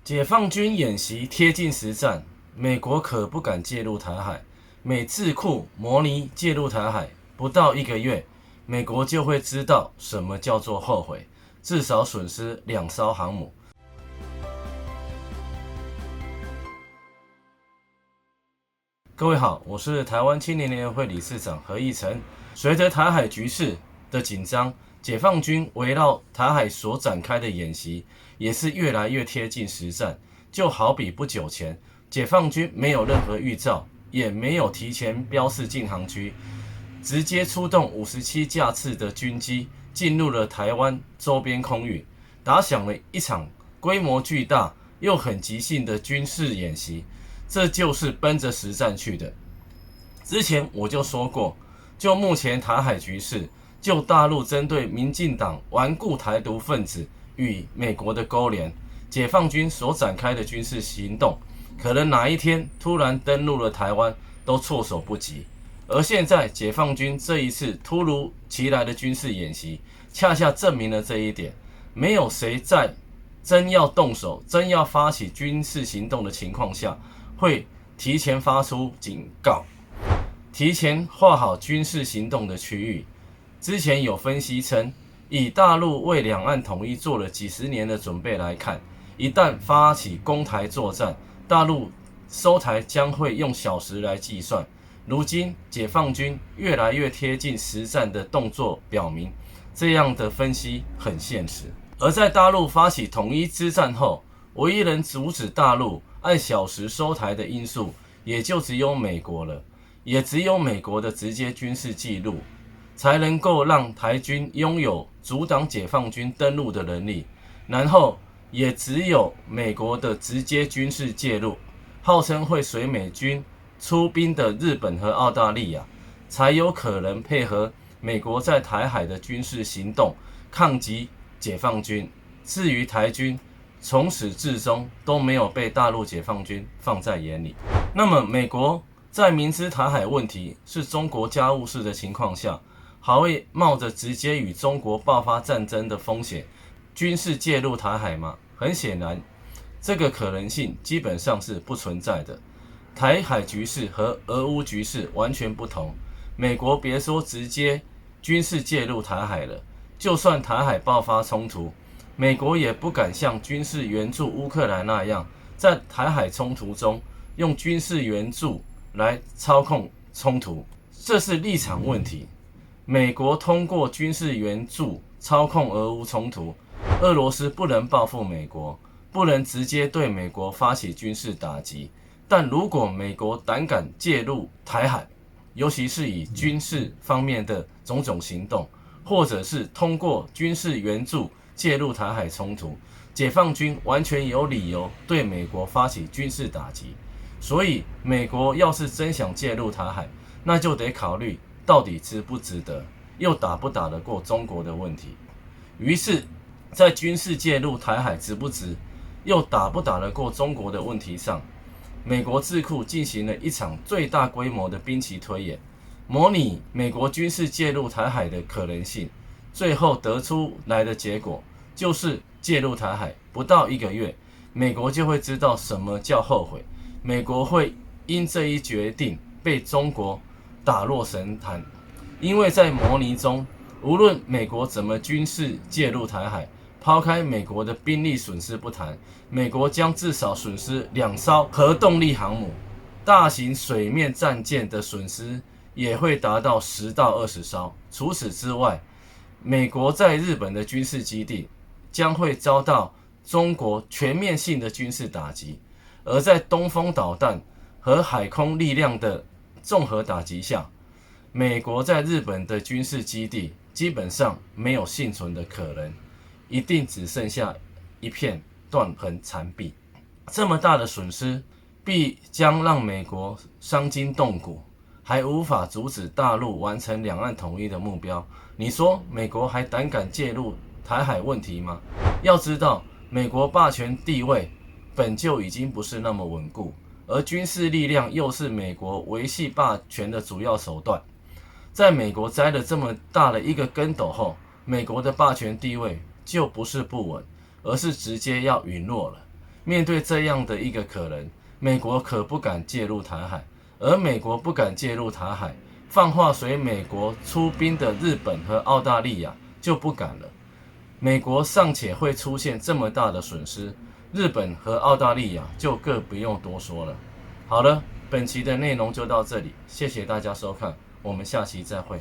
解放军演习贴近实战，美国可不敢介入台海。美智库模拟介入台海，不到1个月，美国就会知道什么叫做后悔，至少损失2艘航母。各位好，我是台湾青年联合会理事长何义成。随着台海局势的紧张，解放军围绕台海所展开的演习也是越来越贴近实战。就好比不久前，解放军没有任何预兆，也没有提前标示禁航区，直接出动57架次的军机进入了台湾周边空域，打响了一场规模巨大又很即兴的军事演习。这就是奔着实战去的。之前我就说过，就目前台海局势，就大陆针对民进党顽固台独分子与美国的勾连，解放军所展开的军事行动，可能哪一天突然登陆了台湾都措手不及。而现在解放军这一次突如其来的军事演习，恰恰证明了这一点。没有谁在真要动手、真要发起军事行动的情况下，会提前发出警告，提前划好军事行动的区域。之前有分析称，以大陆为两岸统一做了几十年的准备来看，一旦发起攻台作战，大陆收台将会用小时来计算。如今解放军越来越贴近实战的动作表明，这样的分析很现实。而在大陆发起统一之战后，唯一能阻止大陆按小时收台的因素，也就只有美国了。也只有美国的直接军事记录，才能够让台军拥有阻挡解放军登陆的能力。然后也只有美国的直接军事介入，号称会随美军出兵的日本和澳大利亚，才有可能配合美国在台海的军事行动，抗击解放军。至于台军，从始至终都没有被大陆解放军放在眼里。那么美国在明知台海问题是中国家务事的情况下，还会冒着直接与中国爆发战争的风险，军事介入台海吗？很显然，这个可能性基本上是不存在的。台海局势和俄乌局势完全不同，美国别说直接军事介入台海了，就算台海爆发冲突，美国也不敢像军事援助乌克兰那样，在台海冲突中用军事援助来操控冲突，这是立场问题。美国通过军事援助操控俄乌冲突，俄罗斯不能报复美国，不能直接对美国发起军事打击。但如果美国胆敢介入台海，尤其是以军事方面的种种行动，或者是通过军事援助介入台海冲突，解放军完全有理由对美国发起军事打击。所以美国要是真想介入台海，那就得考虑到底值不值得，又打不打得过中国的问题。于是在军事介入台海值不值，又打不打得过中国的问题上，美国智库进行了一场最大规模的兵棋推演，模拟美国军事介入台海的可能性。最后得出来的结果就是介入台海不到1个月，美国就会知道什么叫后悔。美国会因这一决定被中国打落神坛，因为在模拟中，无论美国怎么军事介入台海，抛开美国的兵力损失不谈，美国将至少损失2艘核动力航母，大型水面战舰的损失也会达到10到20艘。除此之外，美国在日本的军事基地将会遭到中国全面性的军事打击，而在东风导弹和海空力量的综合打击下，美国在日本的军事基地基本上没有幸存的可能，一定只剩下一片断垣残壁。这么大的损失必将让美国伤筋动骨，还无法阻止大陆完成两岸统一的目标。你说美国还胆敢介入台海问题吗？要知道，美国霸权地位本就已经不是那么稳固，而军事力量又是美国维系霸权的主要手段。在美国栽了这么大的一个跟斗后，美国的霸权地位就不是不稳，而是直接要陨落了。面对这样的一个可能，美国可不敢介入台海，而美国不敢介入台海，放话随美国出兵的日本和澳大利亚就不敢了。美国尚且会出现这么大的损失，日本和澳大利亚就更不用多说了。好了，本期的内容就到这里，谢谢大家收看，我们下期再会。